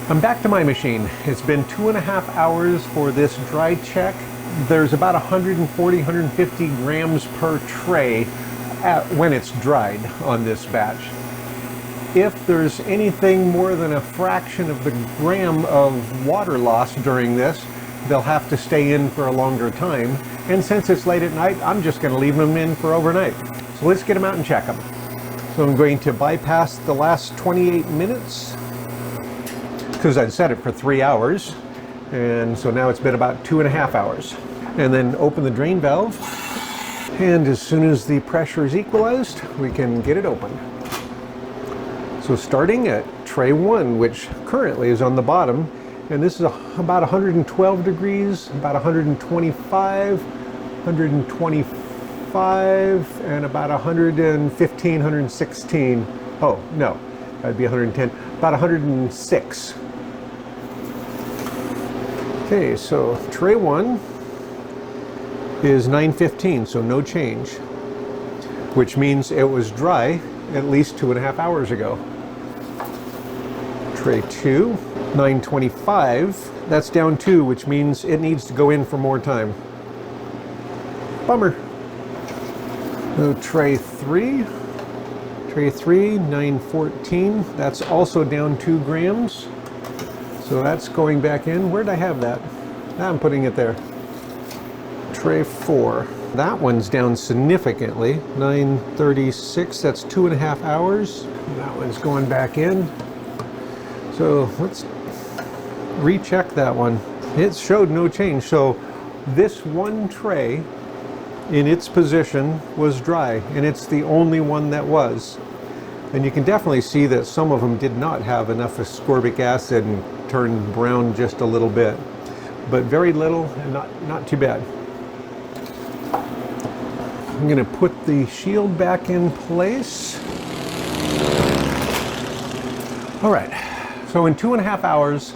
I'm back to my machine. It's been 2.5 hours for this dry check. There's about 140, 150 grams per tray when it's dried on this batch. If there's anything more than a fraction of the gram of water loss during this, they'll have to stay in for a longer time. And since it's late at night, I'm just going to leave them in for overnight. So let's get them out and check them. So I'm going to bypass the last 28 minutes because I'd set it for 3 hours. And so now it's been about 2.5 hours. And then open the drain valve. And as soon as the pressure is equalized, we can get it open. So starting at tray 1, which currently is on the bottom, and this is about 112 degrees, about 125, 125, and about 115, 116. Oh, no, that'd be 110, about 106. Okay, so tray 1 is 9:15, so no change, which means it was dry at least 2.5 hours ago. Tray 2, 9:25, that's down 2, which means it needs to go in for more time. Bummer. So tray 3, 9:14, that's also down 2 grams. So that's going back in. Where'd I have that? Now I'm putting it there. Tray 4, that one's down significantly, 9:36, that's 2.5 hours. That one's going back in. So let's recheck that one. It showed no change. So this one tray in its position was dry, and it's the only one that was. And you can definitely see that some of them did not have enough ascorbic acid and turned brown just a little bit, but very little and not too bad. I'm going to put the shield back in place. All right. So in 2.5 hours,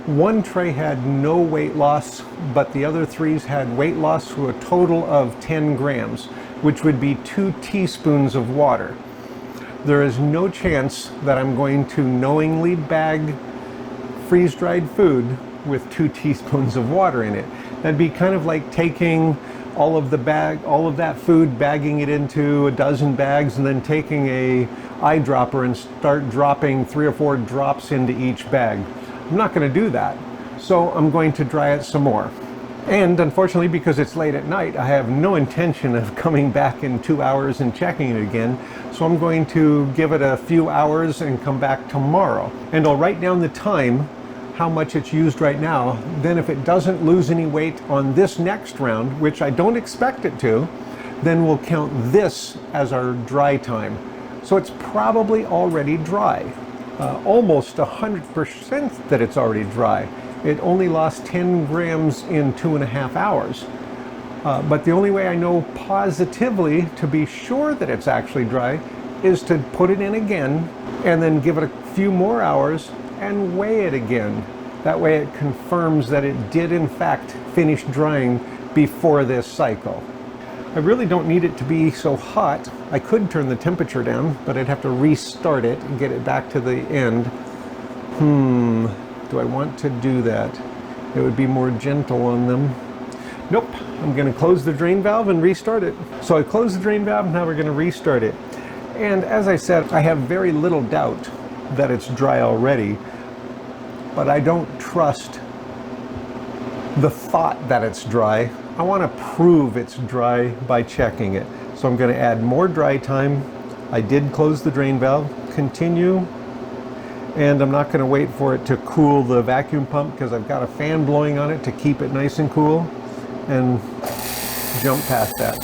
one tray had no weight loss, but the other 3s had weight loss to a total of 10 grams, which would be 2 teaspoons of water. There is no chance that I'm going to knowingly bag freeze-dried food with 2 teaspoons of water in it. That'd be kind of like taking all of that food, bagging it into a dozen bags, and then taking a eyedropper and start dropping 3 or 4 drops into each bag. I'm not going to do that, so I'm going to dry it some more. And unfortunately, because it's late at night, I have no intention of coming back in 2 hours and checking it again, so I'm going to give it a few hours and come back tomorrow. And I'll write down the time, how much it's used right now. Then if it doesn't lose any weight on this next round, which I don't expect it to, then we'll count this as our dry time. So it's probably already dry. Almost 100% that it's already dry. It only lost 10 grams in 2.5 hours. But the only way I know positively to be sure that it's actually dry is to put it in again and then give it a few more hours and weigh it again. That way it confirms that it did in fact finish drying before this cycle. I really don't need it to be so hot. I could turn the temperature down, but I'd have to restart it and get it back to the end. Do I want to do that? It would be more gentle on them. Nope, I'm going to close the drain valve and restart it. So I closed the drain valve, now we're going to restart it. And as I said, I have very little doubt that it's dry already, but I don't trust the thought that it's dry. I want to prove it's dry by checking it. So I'm going to add more dry time. I did close the drain valve, continue, and I'm not going to wait for it to cool the vacuum pump because I've got a fan blowing on it to keep it nice and cool, and jump past that.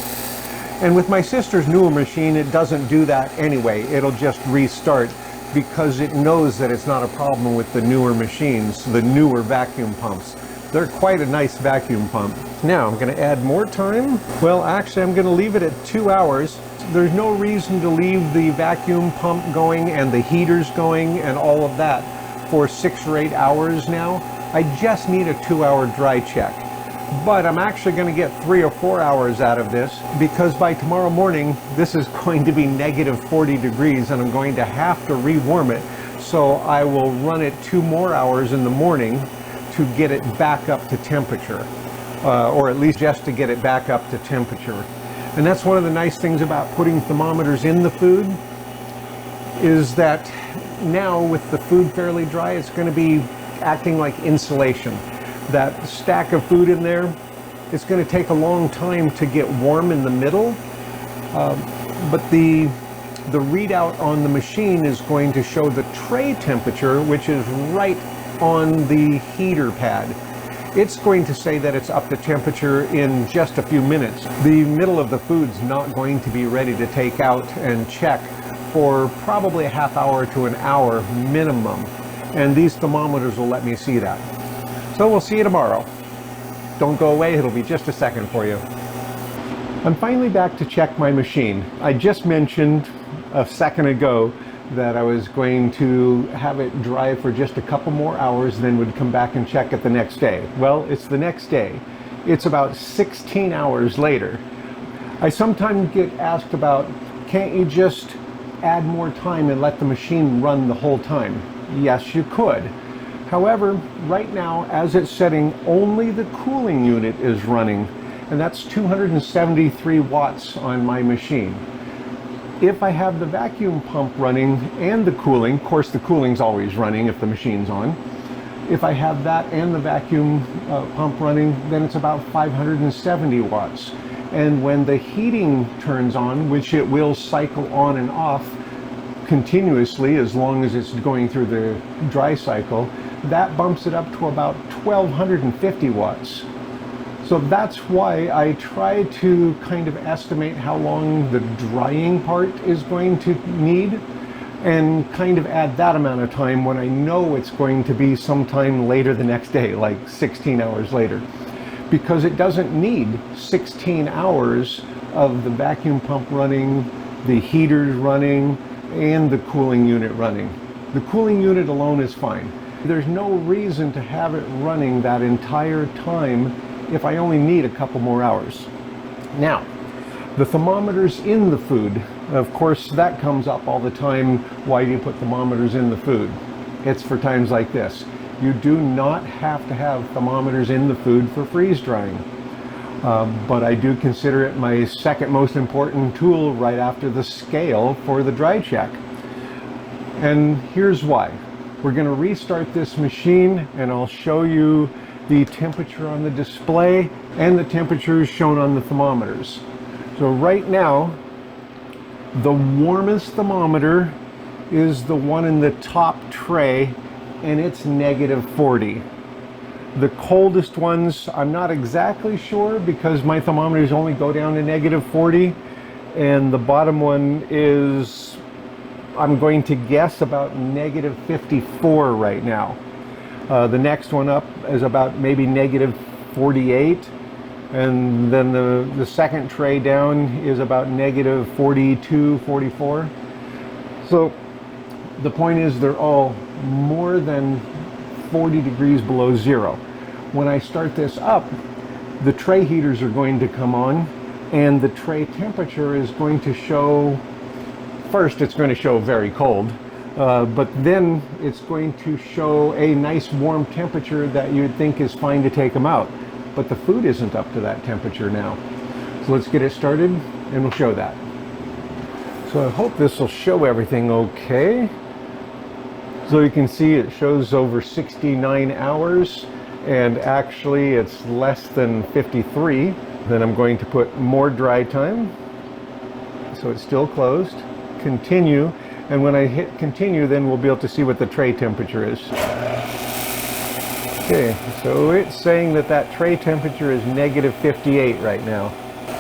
And with my sister's newer machine, it doesn't do that anyway. It'll just restart because it knows that it's not a problem with the newer machines, the newer vacuum pumps. They're quite a nice vacuum pump. Now I'm going to add more time. Well, actually I'm going to leave it at 2 hours. There's no reason to leave the vacuum pump going and the heaters going and all of that for 6 or 8 hours now. I just need a 2-hour dry check. But I'm actually going to get 3 or 4 hours out of this because by tomorrow morning this is going to be -40 degrees and I'm going to have to rewarm it. So I will run it 2 more hours in the morning to get it back up to temperature, or at least just to get it back up to temperature. And that's one of the nice things about putting thermometers in the food, is that now with the food fairly dry, it's going to be acting like insulation. That stack of food in there, it's going to take a long time to get warm in the middle, but the readout on the machine is going to show the tray temperature, which is right on the heater pad. It's going to say that it's up to temperature in just a few minutes. The middle of the food's not going to be ready to take out and check for probably a half hour to an hour minimum. And these thermometers will let me see that. So we'll see you tomorrow. Don't go away, it'll be just a second for you. I'm finally back to check my machine. I just mentioned a second ago that I was going to have it dry for just a couple more hours, then would come back and check it the next day. Well, it's the next day. It's about 16 hours later. I sometimes get asked about, can't you just add more time and let the machine run the whole time? Yes, you could. However, right now, as it's setting, only the cooling unit is running, and that's 273 watts on my machine. If I have the vacuum pump running and the cooling, of course the cooling's always running if the machine's on. If I have that and the vacuum pump running, then it's about 570 watts. And when the heating turns on, which it will cycle on and off continuously as long as it's going through the dry cycle, that bumps it up to about 1250 watts. So that's why I try to kind of estimate how long the drying part is going to need, and kind of add that amount of time when I know it's going to be sometime later the next day, like 16 hours later. Because it doesn't need 16 hours of the vacuum pump running, the heaters running, and the cooling unit running. The cooling unit alone is fine. There's no reason to have it running that entire time if I only need a couple more hours. Now, the thermometers in the food, of course, that comes up all the time. Why do you put thermometers in the food? It's for times like this. You do not have to have thermometers in the food for freeze drying. But I do consider it my second most important tool right after the scale for the dry check. And here's why. We're going to restart this machine and I'll show you the temperature on the display and the temperatures shown on the thermometers. So right now, the warmest thermometer is the one in the top tray, and it's -40. The coldest ones, I'm not exactly sure because my thermometers only go down to -40, and the bottom one is, I'm going to guess, about -54 right now. The next one up is about maybe -48, and then the second tray down is about -42, 44. So the point is they're all more than 40 degrees below zero. When I start this up, the tray heaters are going to come on, and the tray temperature is going to show, first it's going to show very cold, but then it's going to show a nice warm temperature that you'd think is fine to take them out. But the food isn't up to that temperature now. So let's get it started and we'll show that. So I hope this will show everything okay. So you can see it shows over 69 hours, and actually it's less than 53. Then I'm going to put more dry time. So it's still closed. Continue. And when I hit continue, then we'll be able to see what the tray temperature is. Okay, so it's saying that that tray temperature is -58 right now.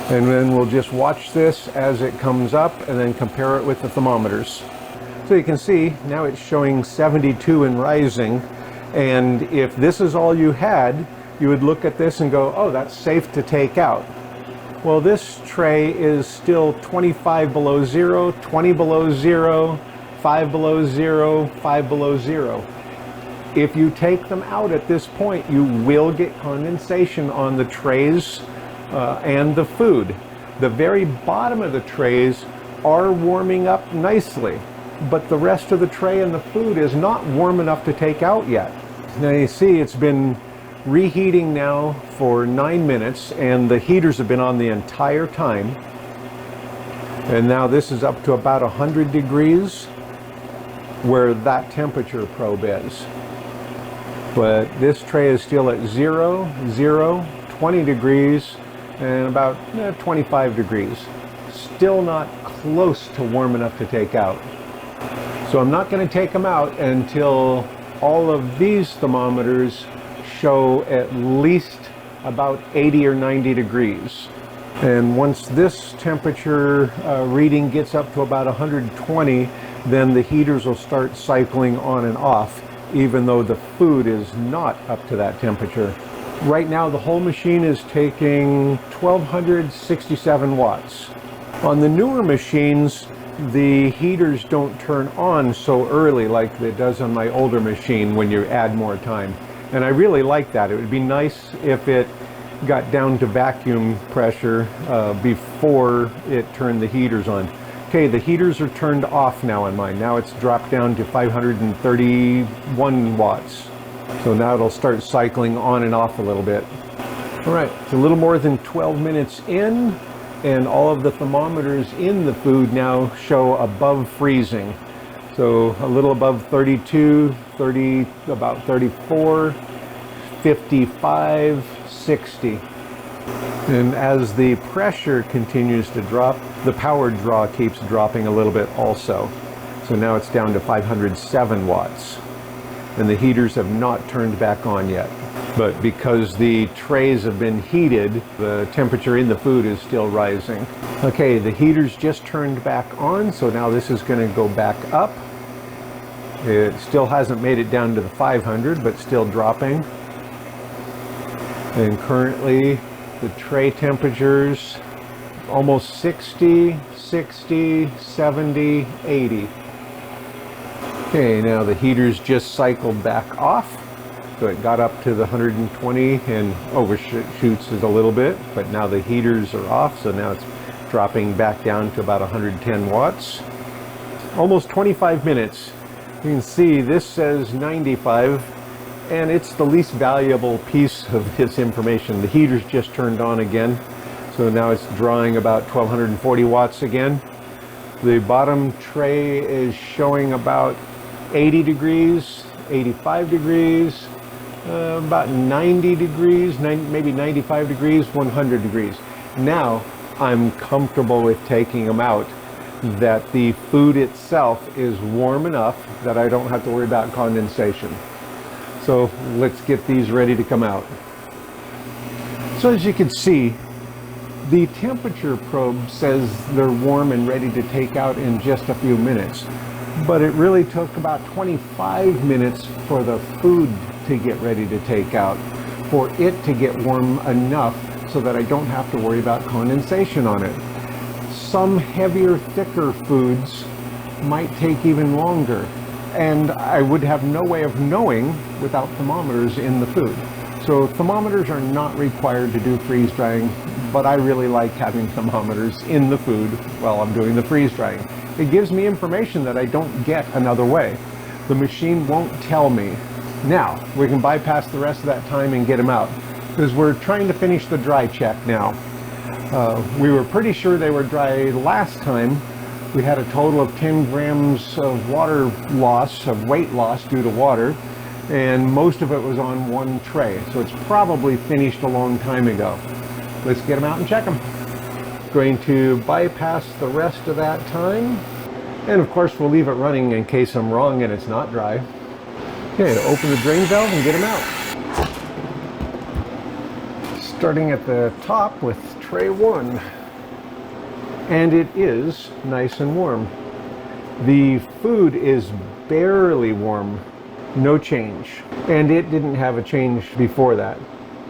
And then we'll just watch this as it comes up and then compare it with the thermometers. So you can see now it's showing 72 and rising. And if this is all you had, you would look at this and go, oh, that's safe to take out. Well, this tray is still 25 below zero, 20 below zero, 5 below zero, 5 below zero. If you take them out at this point, you will get condensation on the trays and the food. The very bottom of the trays are warming up nicely. but the rest of the tray and the food is not warm enough to take out yet. Now you see it's been reheating now for 9 minutes, and the heaters have been on the entire time. And now this is up to about 100 degrees where that temperature probe is. But this tray is still at 0, 0, 20 degrees, and about 25 degrees. Still not close to warm enough to take out. So I'm not going to take them out until all of these thermometers show at least about 80 or 90 degrees. And once this temperature reading gets up to about 120, then the heaters will start cycling on and off, even though the food is not up to that temperature. Right now the whole machine is taking 1267 watts. On the newer machines, the heaters don't turn on so early like it does on my older machine when you add more time. And I really like that. It would be nice if it got down to vacuum pressure before it turned the heaters on. Okay, the heaters are turned off now on mine. Now it's dropped down to 531 watts. So now it'll start cycling on and off a little bit. All right, it's a little more than 12 minutes in, and all of the thermometers in the food now show above freezing. So a little above 32, 30, about 34, 55, 60. And as the pressure continues to drop, the power draw keeps dropping a little bit also. So now it's down to 507 watts. And the heaters have not turned back on yet. But because the trays have been heated, the temperature in the food is still rising. Okay, the heaters just turned back on, so now this is going to go back up. It still hasn't made it down to the 500, but still dropping. And currently the tray temperatures almost 60, 60, 70, 80. Okay, now the heaters just cycled back off. So it got up to the 120 and overshoots it a little bit, but now the heaters are off, so now it's dropping back down to about 110 watts. Almost 25 minutes. You can see this says 95, and it's the least valuable piece of this information. The heater's just turned on again, so now it's drawing about 1240 watts again. The bottom tray is showing about 80 degrees, 85 degrees, about 90 degrees, maybe 95 degrees, 100 degrees. Now I'm comfortable with taking them out, that the food itself is warm enough that I don't have to worry about condensation. So let's get these ready to come out. So as you can see, the temperature probe says they're warm and ready to take out in just a few minutes. But it really took about 25 minutes for the food to get ready to take out, for it to get warm enough so that I don't have to worry about condensation on it. Some heavier, thicker foods might take even longer, and I would have no way of knowing without thermometers in the food. So thermometers are not required to do freeze drying, but I really like having thermometers in the food while I'm doing the freeze drying. It gives me information that I don't get another way. The machine won't tell me. Now, we can bypass the rest of that time and get them out, because we're trying to finish the dry check now. We were pretty sure they were dry last time. We had a total of 10 grams of water loss, of weight loss due to water, and most of it was on one tray. So it's probably finished a long time ago. Let's get them out and check them. Going to bypass the rest of that time. And of course, we'll leave it running in case I'm wrong and it's not dry. Okay, open the drain valve and get them out. Starting at the top with tray 1. And it is nice and warm. The food is barely warm, no change. And it didn't have a change before that.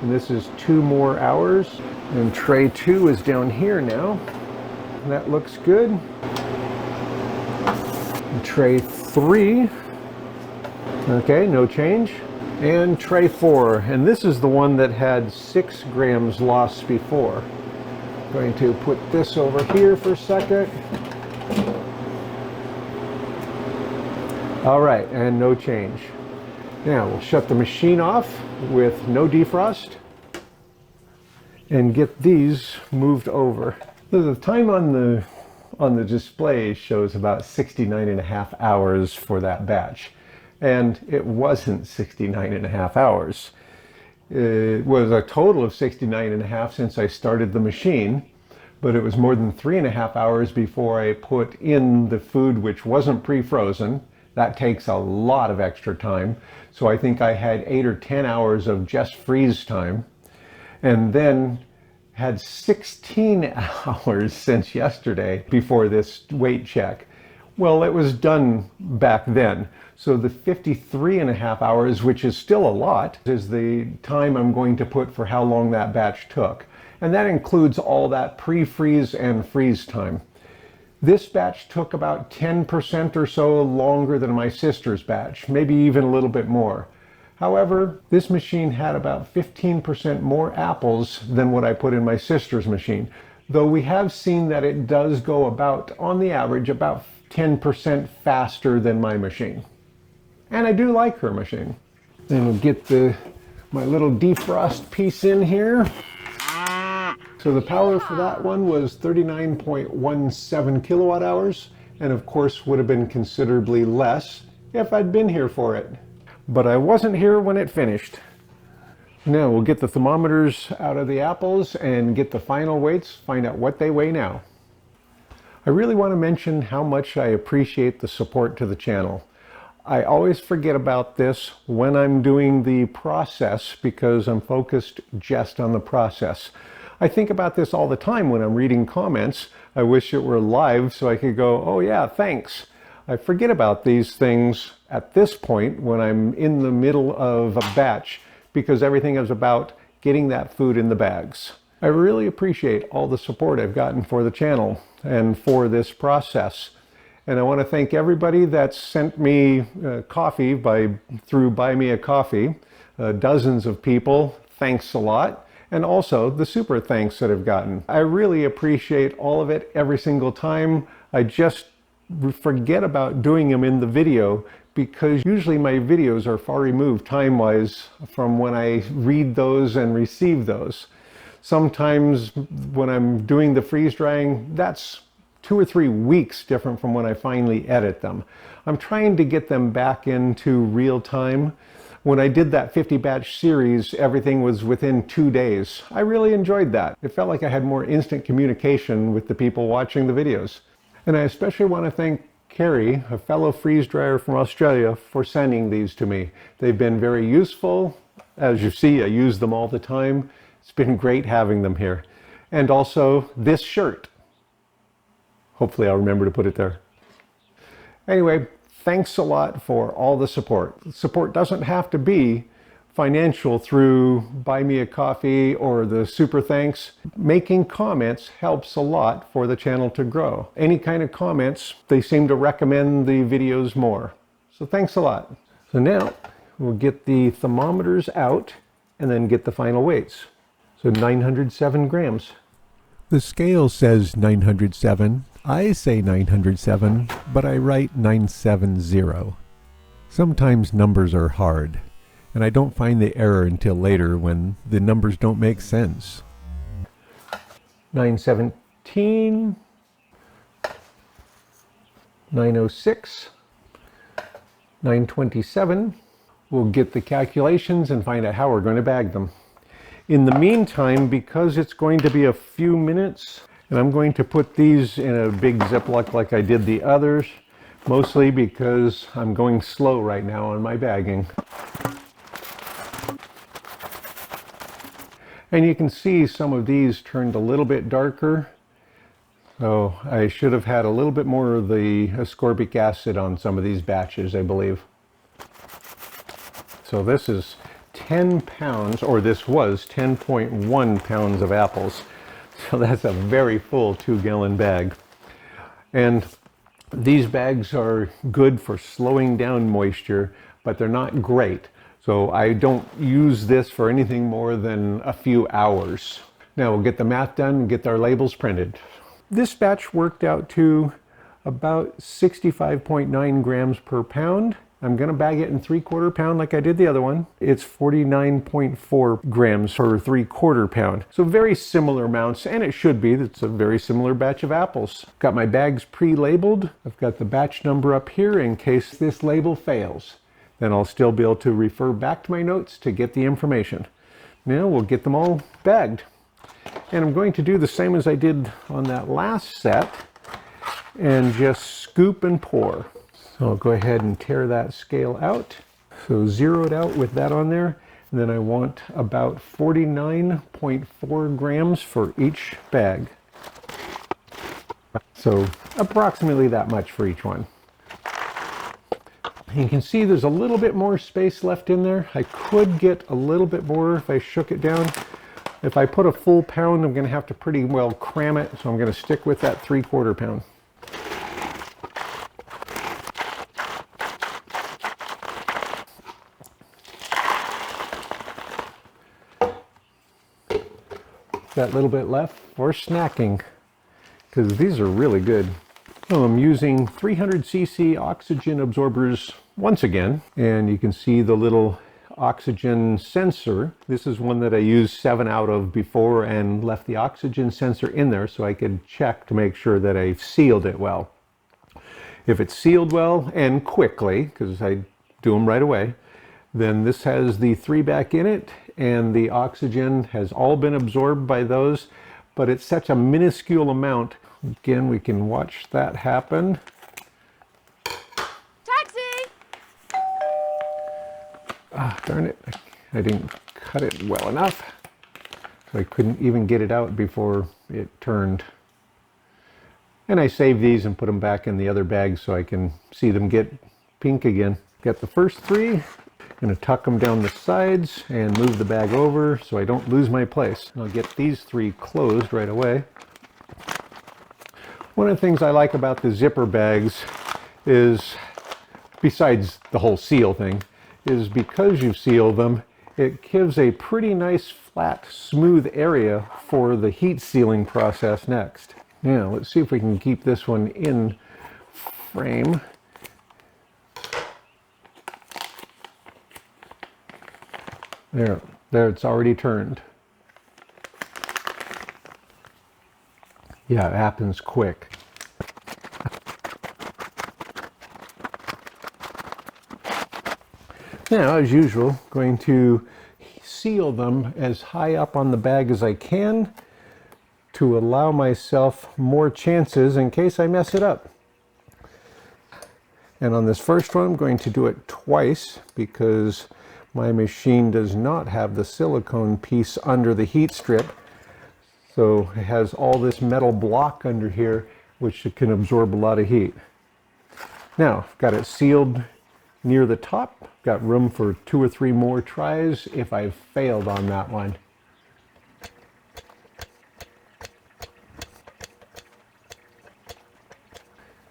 And this is 2 more hours. And tray 2 is down here now. That looks good. And tray 3. Okay, no change. And tray 4, and this is the one that had 6 grams loss before. Going to put this over here for a second. All right, and no change. Now we'll shut the machine off with no defrost and get these moved over. The time on the display shows about 69.5 hours for that batch, and it wasn't 69.5 hours. It was a total of 69.5 since I started the machine, but it was more than 3.5 hours before I put in the food which wasn't pre-frozen. That takes a lot of extra time. So I think I had 8 or 10 hours of just freeze time, and then had 16 hours since yesterday before this weight check. Well, it was done back then. So the 53.5 hours, which is still a lot, is the time I'm going to put for how long that batch took. And that includes all that pre-freeze and freeze time. This batch took about 10% or so longer than my sister's batch, maybe even a little bit more. However, this machine had about 15% more apples than what I put in my sister's machine, though we have seen that it does go about, on the average, about 10% faster than my machine. And I do like her machine. Then we'll get my little defrost piece in here. So the power for that one was 39.17 kilowatt hours, and of course would have been considerably less if I'd been here for it. But I wasn't here when it finished. Now we'll get the thermometers out of the apples and get the final weights, find out what they weigh now. I really want to mention how much I appreciate the support to the channel. I always forget about this when I'm doing the process because I'm focused just on the process. I think about this all the time when I'm reading comments. I wish it were live so I could go, oh yeah, thanks. I forget about these things at this point when I'm in the middle of a batch because everything is about getting that food in the bags. I really appreciate all the support I've gotten for the channel and for this process. And I want to thank everybody that's sent me coffee through Buy Me a Coffee. Dozens of people, thanks a lot. And also the super thanks that I've gotten. I really appreciate all of it every single time. I just forget about doing them in the video because usually my videos are far removed time-wise from when I read those and receive those. Sometimes when I'm doing the freeze drying, that's 2 or 3 weeks different from when I finally edit them. I'm trying to get them back into real time. When I did that 50 batch series, everything was within 2 days. I really enjoyed that. It felt like I had more instant communication with the people watching the videos. And I especially want to thank Carrie, a fellow freeze dryer from Australia, for sending these to me. They've been very useful. As you see, I use them all the time. It's been great having them here. And also this shirt. Hopefully I'll remember to put it there. Anyway, thanks a lot for all the support. Support doesn't have to be financial through Buy Me a Coffee or the super thanks. Making comments helps a lot for the channel to grow. Any kind of comments, they seem to recommend the videos more. So thanks a lot. So now we'll get the thermometers out and then get the final weights. So 907 grams. The scale says 907. I say 907, but I write 970. Sometimes numbers are hard, and I don't find the error until later when the numbers don't make sense. 917, 906, 927. We'll get the calculations and find out how we're going to bag them. In the meantime, because it's going to be a few minutes, and I'm going to put these in a big Ziploc like I did the others, mostly because I'm going slow right now on my bagging. And you can see some of these turned a little bit darker. So I should have had a little bit more of the ascorbic acid on some of these batches, I believe. So this is 10 pounds, or this was 10.1 pounds of apples. So that's a very full 2-gallon bag. And these bags are good for slowing down moisture, but they're not great. So I don't use this for anything more than a few hours. Now we'll get the math done and get our labels printed. This batch worked out to about 65.9 grams per pound. I'm going to bag it in 3/4 pound like I did the other one. It's 49.4 grams per 3/4 pound. So very similar amounts, and it should be. It's a very similar batch of apples. Got my bags pre-labeled. I've got the batch number up here in case this label fails. Then I'll still be able to refer back to my notes to get the information. Now we'll get them all bagged. And I'm going to do the same as I did on that last set and just scoop and pour. So I'll go ahead and tear that scale out. So zero it out with that on there. And then I want about 49.4 grams for each bag. So approximately that much for each one. You can see there's a little bit more space left in there. I could get a little bit more if I shook it down. If I put a full pound, I'm going to have to pretty well cram it. So I'm going to stick with that 3/4 pound. That little bit left for snacking, because these are really good. So I'm using 300 cc oxygen absorbers once again, and you can see the little oxygen sensor. This is one that I used 7 out of before and left the oxygen sensor in there so I could check to make sure that I've sealed it well. If it's sealed well and quickly, because I do them right away, then this has the 3 back in it, and the oxygen has all been absorbed by those, but it's such a minuscule amount. Again, we can watch that happen. Taxi! Ah, darn it. I didn't cut it well enough. So I couldn't even get it out before it turned. And I saved these and put them back in the other bag so I can see them get pink again. Got the first 3. Going to tuck them down the sides and move the bag over so I don't lose my place. I'll get these 3 closed right away. One of the things I like about the zipper bags is, besides the whole seal thing, is because you seal them, it gives a pretty nice flat, smooth area for the heat sealing process next. Now, let's see if we can keep this one in frame. There, it's already turned. Yeah, it happens quick. Now, as usual, going to seal them as high up on the bag as I can to allow myself more chances in case I mess it up. And on this first one, I'm going to do it twice because my machine does not have the silicone piece under the heat strip. So it has all this metal block under here, which can absorb a lot of heat. Now, I've got it sealed near the top. Got room for 2 or 3 more tries if I've failed on that one.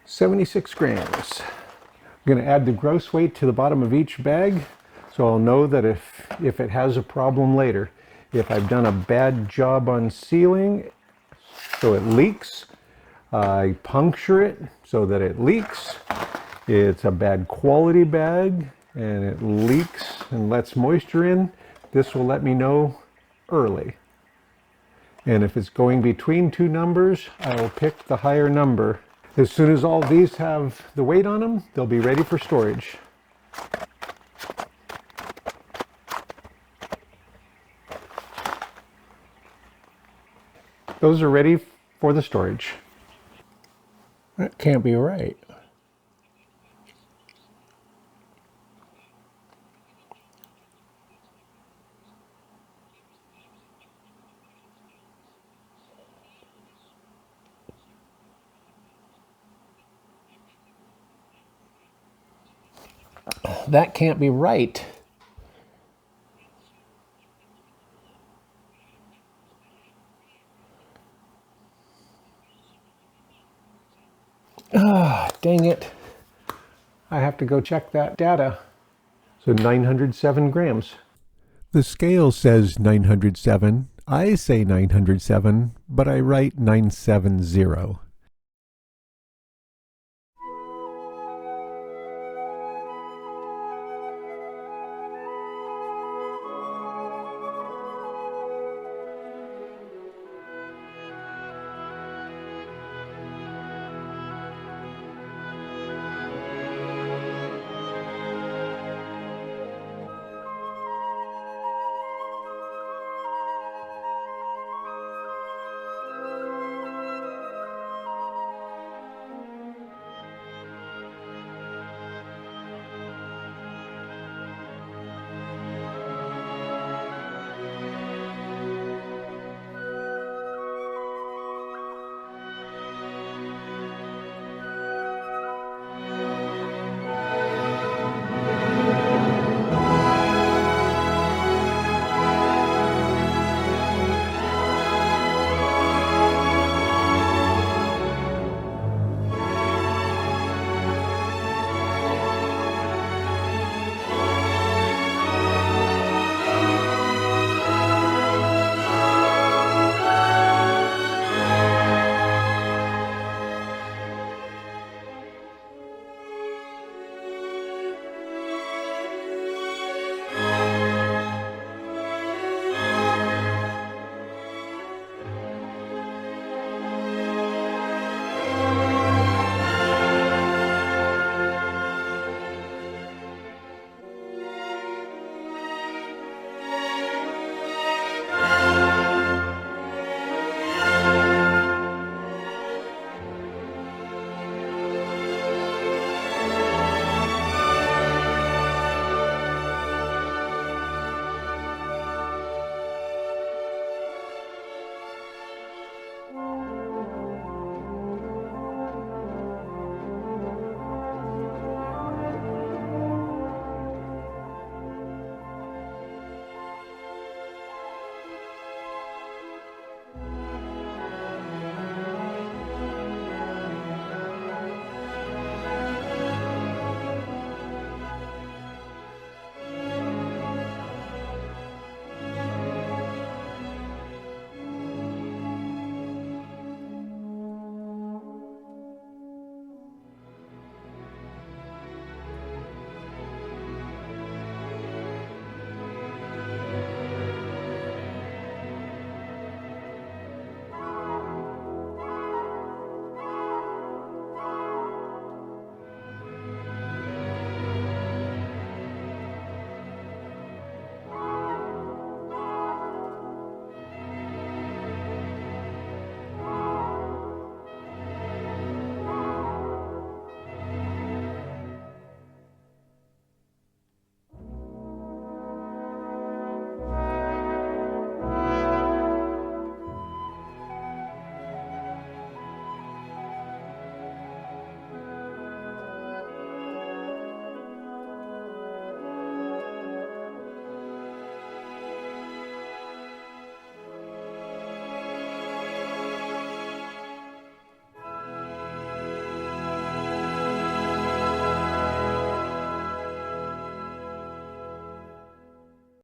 $76 grams. I'm going to add the gross weight to the bottom of each bag, so I'll know that if it has a problem later. If I've done a bad job on sealing so it leaks, I puncture it so that it leaks. It's a bad quality bag and it leaks and lets moisture in. This will let me know early. And if it's going between 2 numbers, I will pick the higher number. As soon as all these have the weight on them, they'll be ready for storage. Those are ready for the storage. That can't be right. That can't be right. Ah, dang it. I have to go check that data. So 907 grams. The scale says 907. I say 907, but I write 970.